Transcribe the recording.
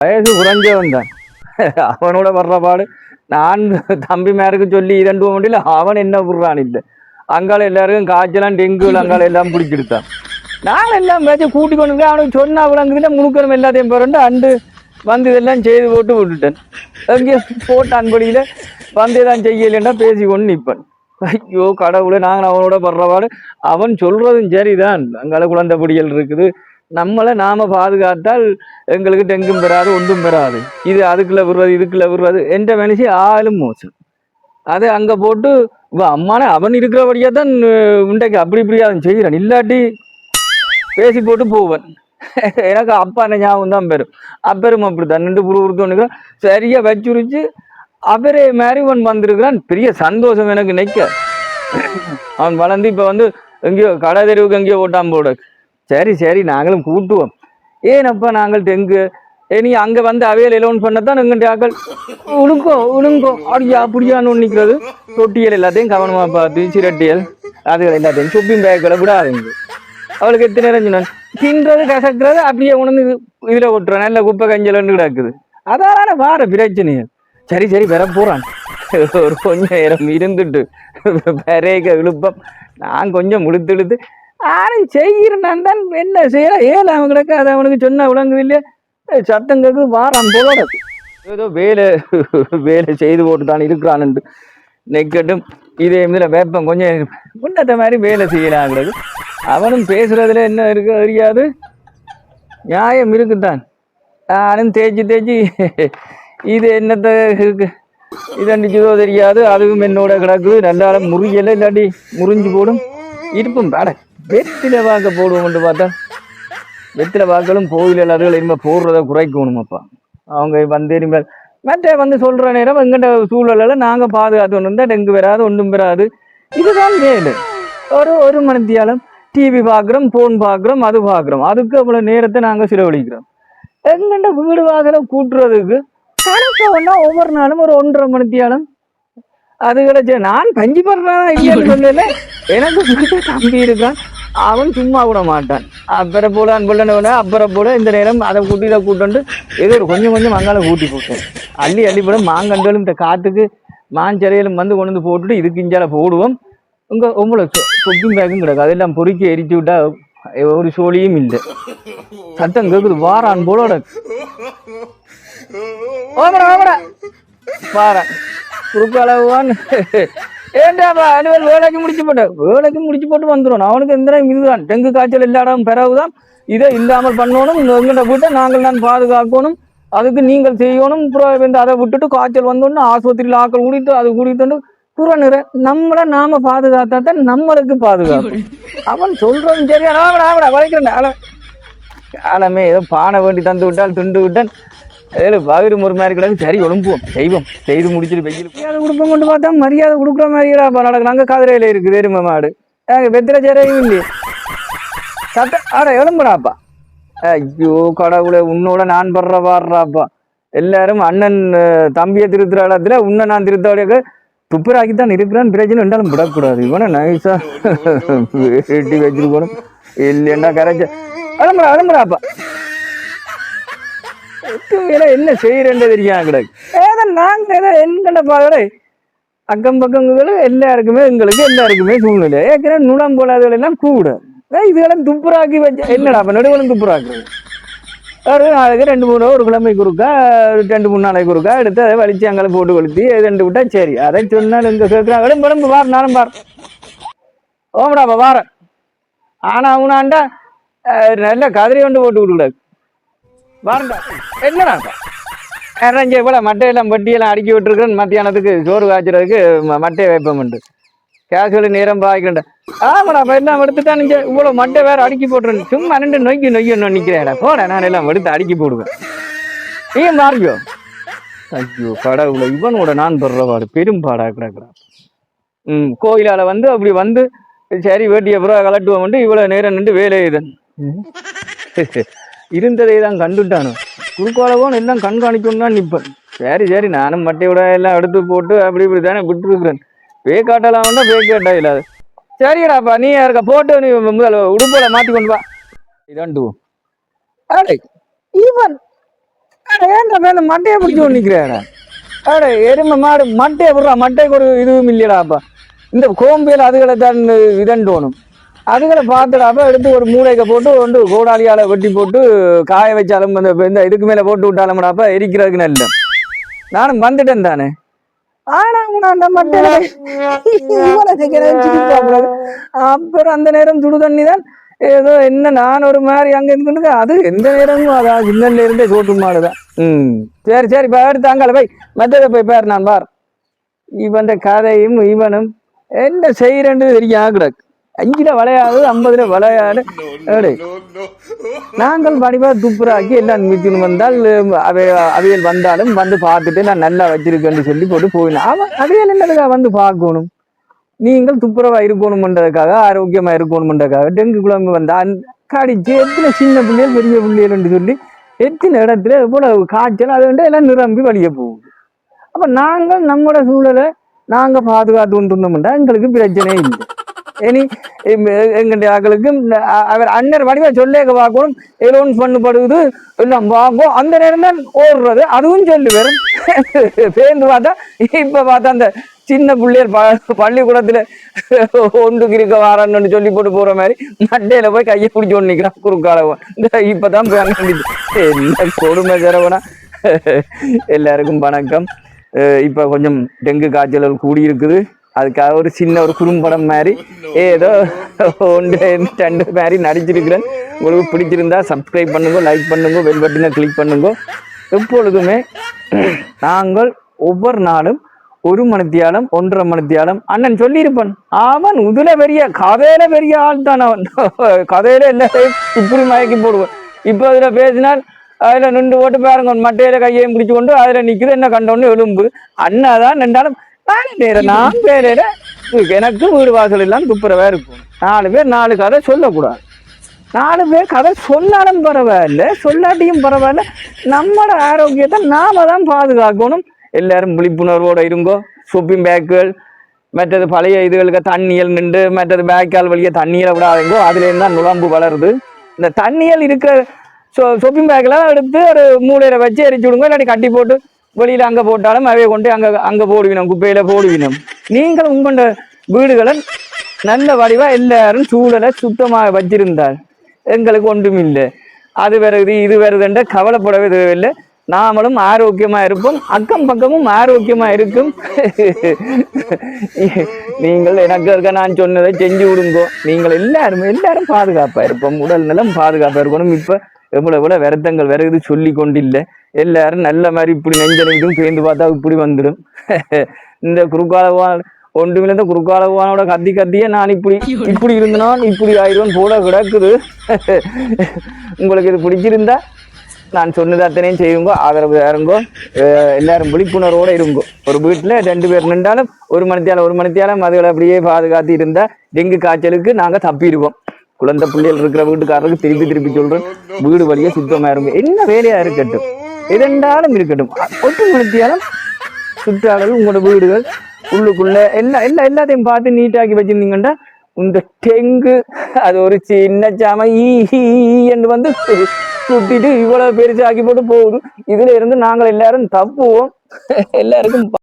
வயசு குறைஞ்சவன் தான். அவனோட வர்ற பாடு நான் தம்பி மேருக்கு சொல்லி 2 மண்டியில் அவன் என்ன விடுறான் இல்லை. அங்கால எல்லாருக்கும் காய்ச்சலாம் டெங்கு அங்கால எல்லாம் பிடிச்சிருத்தான். நான் எல்லாம் பேச்சு கூட்டி கொண்டு அவனுக்கு சொன்னா விளங்குதுல முழுக்கணும் எல்லாத்தையும் போறேன் அண்டு வந்து இதெல்லாம் செய்து போட்டு விட்டுட்டேன். அங்கே போட்ட அன்படியில் வந்து எல்லாம் செய்யலைன்னா பேசி கொண்டு நிற்பேன். ஐயோ கடவுளை நாங்கள் அவனோட படுறவாடு அவன் சொல்றதும் சரிதான். அங்கால குழந்தை பொடியல் இருக்குது, நம்மளை நாம பாதுகாத்தால் எங்களுக்கு டெங்கும் பெறாது ஒன்றும் பெறாது. இது அதுக்குள்ள விடுறது இதுக்குள்ள விடுறது என்ற மனுஷி ஆளும் மோசம். அதை அங்க போட்டு அம்மானே அவன் இருக்கிறபடியா தான் இன்றைக்கு அப்படி இப்படியா அவன் செய்கிறான். இல்லாட்டி பேசி போட்டு போவன். எனக்கு அப்பா என்ன ஞாபகம் தான் பெரும். அப்பெரும் அப்படித்தான் நின்று புருவருத்தோன்னு சரியா வச்சுரிச்சு அவரே மாதிரி அவன் வந்திருக்கிறான். பெரிய சந்தோஷம் எனக்கு நிற்க. அவன் வளர்ந்து இப்ப வந்து எங்கேயோ கடை தெருவுக்கு எங்கேயோ ஓட்டான் போட. சரி சரி நாங்களும் கூட்டுவோம். ஏனப்பா நாங்கள் டெங்கு நீ அங்க வந்து அவையில் எலோன் பண்ணத்தான் எங்கிட்ட ஆக்கள் உழுங்கோ அப்படியா அப்படியான்னு நிற்கிறது. தொட்டியல் எல்லாத்தையும் கவனமா பார்த்து சிரட்டியல் அதுகள் எல்லாத்தையும் சொப்பிங் பேக்களை விடாதுங்க. அவளுக்கு எத்தனை நேரம் சொன்னான் தின்றது கசக்கிறது அப்படியே உணர்ந்து இதுல ஓட்டுறான். நல்ல குப்பை கஞ்சலன்னு கிடக்குது. அதான வார பிரச்சனைகள். சரி சரி வர போறான். ஒரு கொஞ்சம் நேரம் இருந்துட்டு பெரேக இழுப்பம். நான் கொஞ்சம் இழுத்து ஆனும் செய்கிறேன் தான் என்ன செய்யலாம். ஏன் அவன் கிடக்க அதை அவனுக்கு சொன்ன விளங்குது இல்லையா. சத்தம் கேட்குது வாரான் போல. ஏதோ வேலை செய்து போட்டு தான் இருக்கிறான்ட்டு நெக்கட்டும். இதே இதில் வேப்பம் கொஞ்சம் முன்னத்த மாதிரி வேலை செய்யலாங்கிறது. அவனும் பேசுறதுல என்ன இருக்கு தெரியாது, நியாயம் இருக்குத்தான். நானும் தேய்ச்சி இது என்னத்த இருக்கு இதண்டிச்சதோ தெரியாது. அதுவும் என்னோட கிடக்குது. நல்லாலும் முறியலை இல்லாட்டி முறிஞ்சு போடும். இருப்பும் பேட வெத்தில வாக்க போடுவோம்ட்டு பார்த்தா வெத்தில வாக்களும் கோவில் அதுகள் இனிமே போடுறத குறைக்கணுமாப்பா. அவங்க வந்து இனிமேல் மற்ற வந்து சொல்ற நேரம் எங்கிட்ட சூழலில் நாங்கள் பாதுகாத்து ஒன்று இருந்தால் டெங்கு வராது ஒன்றும் வராது. இதுதான் வேலை. ஒரு மணித்தியாலும் டிவி பார்க்குறோம், ஃபோன் பார்க்குறோம், அது பார்க்குறோம். அதுக்கு அவ்வளோ நேரத்தை நாங்கள் செலவழிக்கிறோம். எங்கிட்ட வீடு வாகன கூட்டுறதுக்கு கணக்கு ஒன்றா ஒவ்வொரு நாளும் ஒரு 1.5 மணித்தியாலும் அது கிடைச்ச. நான் கஞ்சி படுறான் இல்லைன்னு சொல்லல. எனக்கு தம்பி இருக்கான், அவன் சும்மா விட மாட்டான். அப்புறம் போல அன்புள்ள அப்புறம் போல இந்த நேரம் அதை கூட்டி இதை கூட்டு ஏதோ ஒரு கொஞ்சம் அங்கால கூட்டி போட்டேன். அள்ளி போட மாங்கண்டலும் இந்த காத்துக்கு மாஞ்சரையிலும் வந்து கொண்டு வந்து போட்டுட்டு இதுக்கு இஞ்சால போடுவோம். உங்களை சொக்கும் பேக்கும் கிடக்கு. அதெல்லாம் பொறுக்கி எரிச்சு விட்டா ஒரு சோழியும் இல்லை. சத்தம் கேக்குது வாரான் போல வாரான் குறுக்களவான். ஏன்டாப்பா அலுவல் வேலைக்கு முடிச்சு போட்டு வந்துடும். அவனுக்கு எந்த இதுதான் டெங்கு காய்ச்சல் எல்லா இடம் பிறகுதான். இதை இல்லாமல் பண்ணணும். எங்கிட்ட வீட்டை நாங்கள் தான் பாதுகாக்கணும். அதுக்கு நீங்கள் செய்யணும். அதை விட்டுட்டு காய்ச்சல் வந்தோன்னு ஆஸ்பத்திரியில் ஆக்கள் கூடிட்டு அது கூடிட்டு புறநிற நம்மளை நாம பாதுகாத்தான் நம்மளுக்கு பாதுகாப்பு. அவன் சொல்றதும் சரியா வளைக்கிறேன் காலமே ஏதோ பானை வேண்டி தந்து விட்டால் துண்டு விட்டான். பகிர் ஒரு மாதிரி கிடக்கு. சரி ஒழும்புவோம் செய்வோம் செய்து முடிச்சுட்டு வெயில் மரியாதை கொடுப்போம் கொண்டு பார்த்தா மரியாதை கொடுக்குற மாதிரியா நடக்கு. நாங்கள் கதிரையில இருக்குது எருமை மாடு வெத்திர சேரையும் இல்லையே. சட்ட எலும்புடாப்பா. ஐயோ கடவுளை உன்னோட நான் பாடுறாப்பா. எல்லாரும் அண்ணன் தம்பியை திருத்துற இடத்துல உன்னை நான் திருத்த துப்புராக்கித்தான் இருக்கிறான்னு பிரச்சனை இருந்தாலும் விடக்கூடாது. இவனை நைஸா வெட்டி வச்சிருக்கணும். இல்லைன்னா கரைச்ச அழும்புறாப்பா. என்ன செய்யறேன்னு தெரியாது கிடக்கு. ஏதோ நாங்க ஏதோ என்கிட்ட பாட அக்கம் பக்கங்களும் எல்லாருக்குமே எல்லாருக்குமே சூழ்நிலை ஏற்கனவே நுடம் போலாதுகள் எல்லாம் கூட இதுகளும் துப்புராக்கி வச்ச என்னடா நடுவலும் துப்புராக்குறது. ஒரு நாளைக்கு 2-3 ஒரு கிழமைக்கு இருக்கா 2-3 நாளைக்கு இருக்கா எடுத்து அதை வலிச்சு அங்கே போட்டு கொளுத்தி எதுண்டு விட்டா சரி. அதை சொன்னால் இங்கே கேட்குறான் விளம்பரம் பார் நானும் பார் ஓமடாப்பா பாரு. ஆனால் அவனாண்டா நல்ல கதிரை கொண்டு போட்டு விட்டுக்கூடாது பாருண்டா. என்னடாப்பா இங்கே போல மட்டையெல்லாம் வட்டியெல்லாம் அடுக்கி விட்டுருக்குறேன். மத்தியானத்துக்கு சோறு காய்ச்சறதுக்கு மட்டையை வைப்போம்ண்டு கேஷுவலி நேரம் பாய்க்கண்டா. ஆமாடாப்பா எல்லாம் எடுத்துட்டான். இவ்வளோ மட்டை வேற அடுக்கி போட்டுருன்னு சும்மா 2 நொய்க்கு நிற்கிறேன்டா. போட நான் எல்லாம் எடுத்து அடுக்கி போடுவேன். நீங்க மாறியோ. ஐயோ கடவுளை இவனோட நான் படுறவாடு பெரும்பாடா கிடக்குறான். கோயிலால வந்து அப்படி வந்து சரி வேட்டிய புறா கலட்டுவோம் இவ்வளோ நேரம் நின்று வேலை இதன் இருந்ததை தான் கண்டுட்டானு குறுக்கோளவோன்னு எல்லாம் கண்காணிக்கணும் தான் நிற்பேன். சரி நானும் மட்டையோட எல்லாம் எடுத்து போட்டு அப்படி இப்படி தானே விட்டுருக்குறேன். பே காட்டலாம் வந்தா பே காட்டா இல்லாது. சரிடாப்பா நீ இருக்க போட்டு நீ முதல் உடுப்போல மாற்றி கொண்டு வா. இதாண்டுவோம். இவன் ஏன்டா இந்த மட்டையை பிடிச்சி நிக்கிறேன். அட எருமை மாடு மட்டையை விடுறா, மட்டைக்கு ஒரு இதுவும் இல்லையடாப்பா. இந்த கோம்பியல் அதுகளை தான் இதண்டோணும். அதுகளை பார்த்துடாப்ப எடுத்து ஒரு மூளைக்க போட்டு வந்து கோடாலியால வெட்டி போட்டு காய வச்சாலும் இந்த இதுக்கு மேல போட்டு விட்டாலும்டாப்பா எரிக்கிறதுக்கு நல்ல. நானும் வந்துட்டேன் தானே. ஆனா அந்த மட்டையில அப்புறம் அந்த நேரம் சுடு தண்ணி தான் ஏதோ என்ன நான் ஒரு மாதிரி அங்க இருந்து அது எந்த நேரமும் அதான் சின்னல இருந்தே சோட்டு மாடுதான். சரி சரி இப்ப எடுத்தாங்கல போய் மற்றதை போய் பேர் நான் பார். இவன் கதையும் இவனும் என்ன செய்யறேன்னு தெரியும் கிடக்கு. 5 விளையாது 50 விளையாடு. நாங்கள் படிப்பா துப்புராக்கி எல்லாம் மிச்சணும் வந்தால் அவையல் வந்தாலும் வந்து பார்த்துட்டு நான் நல்லா வச்சிருக்கேன்னு சொல்லி போட்டு போயிடணும். அவன் அவையல் என்னதுக்காக வந்து பார்க்கணும். நீங்கள் துப்புரவா இருக்கணும்ன்றதுக்காக ஆரோக்கியமா இருக்கணும்ன்றதுக்காக டெங்கு குழம்பு வந்தா கடிச்சு எத்தனை சின்ன பிள்ளைகள் பெரிய பிள்ளைகள் சொல்லி எத்தனை இடத்துல எவ்வளவு காய்ச்சல் அது வந்து எல்லாம் நிரம்பி வழிய போகுது. அப்ப நாங்கள் நம்மளோட சூழலை நாங்க பாதுகாத்து கொண்டிருந்தோம்டா எங்களுக்கு பிரச்சனை இல்லை. இனி எங்களுடைய ஆக்களுக்கு அவர் அண்ணர் வடிவா சொல்லேக்க பார்க்கணும். எலோன்ஸ் பண்ணப்படுவது எல்லாம் வாங்கும். அந்த நேரம் தான் ஓடுறது அதுவும் சொல்லி வரும். பேருந்து பார்த்தா இப்ப பார்த்தா அந்த சின்ன பிள்ளைகள் பள்ளிக்கூடத்துல ஒன்றுக்கு இருக்க வாரன்னு சொல்லி போட்டு போற மாதிரி மண்டையில போய் கையை பிடிச்சி ஒன்று நிற்கிறான் குறுக்காலவன். இப்பதான் என்ன கொடுமை தரவனா. எல்லாருக்கும் வணக்கம். இப்ப கொஞ்சம் டெங்கு காய்ச்சல் கூடி இருக்குது. அதுக்காக ஒரு சின்ன ஒரு குறும்படம் மாதிரி ஏதோ 1-2 மாதிரி நடிச்சிருக்கிறேன். உங்களுக்கு பிடிச்சிருந்தா சப்ஸ்கிரைப் பண்ணுங்க, லைக் பண்ணுங்க, பெல் பட்டனை கிளிக் பண்ணுங்க. எப்பொழுதுமே நாங்கள் ஒவ்வொரு நாளும் 1 மணித்தியாலம் 1.5 மணித்தியாலம் அண்ணன் சொல்லியிருப்பான். அவன் உதுல பெரிய கதையில பெரிய ஆள் தான். அவன் கதையில எல்லாத்தையும் இப்படி மயக்கி போடுவான். இப்போ அதுல பேசினால் அதுல நின்று போட்டு பாருங்க மட்டையில கையையும் பிடிச்சு கொண்டு அதுல நிக்குது. என்ன கண்டோன்னு எலும்பு அண்ணாதான் நின்றாலும் நான் பேரையில எனக்கு வீடு வாசல் எல்லாம் துப்புரவா இருக்கும். 4 பேர் 4 கதை சொல்லக்கூடாது. 4 பேர் கதை சொன்னாலும் பரவாயில்ல, சொல்லாட்டியும் பரவாயில்ல. நம்மளோட ஆரோக்கியத்தை நாம தான் பாதுகாக்கணும். எல்லாரும் விழிப்புணர்வோட இருங்கோ. ஷாப்பிங் பேக்குகள் மற்றது பழைய இதுகளுக்கு தண்ணியல் நின்று மற்றது பேக்கால் வழிய தண்ணியில விடாதீங்கோ. அதுல இருந்து தான் நுழம்பு வளருது. இந்த தண்ணியல் இருக்கிற ஷாப்பிங் பேக்கெல்லாம் எடுத்து ஒரு மூளையில வச்சு எரிச்சு விடுங்க. இல்லாட்டி கட்டி போட்டு வெளியில அங்க போட்டாலும் அவைய கொண்டு அங்க போடுவினோம், குப்பையில போடுவினோம். நீங்கள் உங்களோட வீடுகளை நல்ல வடிவா எல்லாரும் சூழலை சுத்தமாக வச்சிருந்தால் எங்களுக்கு ஒன்றும் இல்லை. அது வருது இது வருதுன்ற கவலைப்படவே தேவையில்லை. நாமளும் ஆரோக்கியமா இருப்போம், அக்கம் பக்கமும் ஆரோக்கியமா இருக்கும். நீங்கள் எனக்கு நான் சொன்னதை செஞ்சு விடுங்கோ. நீங்கள் எல்லாரும் பாதுகாப்பா இருப்போம், உடல் நலம் பாதுகாப்பா இருக்கணும். இப்ப எவ்வளவு வருத்தங்கள் வருது சொல்லி கொண்டில்லை. எல்லாரும் நல்ல மாதிரி இப்படி நெஞ்சனைக்கும் சேர்ந்து பார்த்தா இப்படி வந்துடும். இந்த குறுக்காலவான் ஒன்றுமில்ல குறுக்காலவானோட கத்தியே நான் இப்படி இருந்தனான் இப்படி ஆயிரம் போல கிடக்குது. உங்களுக்கு இது பிடிச்சிருந்தா நான் சொன்னது அத்தனையும் செய்யுங்கோ, ஆதரவு யாருங்கோ. எல்லாரும் விழிப்புணர்வோட இருங்கோ. ஒரு வீட்டுல 2 பேர் நின்றாலும் 1 மணித்தியாலம் அதுகளை அப்படியே பாதுகாத்து இருந்தா டெங்கு காய்ச்சலுக்கு நாங்க தப்பிடுவோம். குழந்தை பிள்ளைகள் இருக்கிற வீட்டுக்காரருக்கு திருப்பி சொல்றேன், வீடு வழியா சுத்தமா இருங்க. என்ன வேலையா இருக்கட்டும், எதென்றாலும் இருக்கட்டும், 1 மணித்தியாலம் சுற்றாடல் உங்களோட வீடுகள் உள்ளுக்குள்ள எல்லாத்தையும் பார்த்து நீட்டாக்கி வச்சிருந்தீங்கன்னா இந்த டெங்கு அது ஒரு சின்ன சாம என்று வந்து சுட்டிட்டு இவ்வளவு பெருசாக்கி போட்டு போகுது. இதுல இருந்து நாங்கள் எல்லாரும் தப்புவோம். எல்லாருக்கும்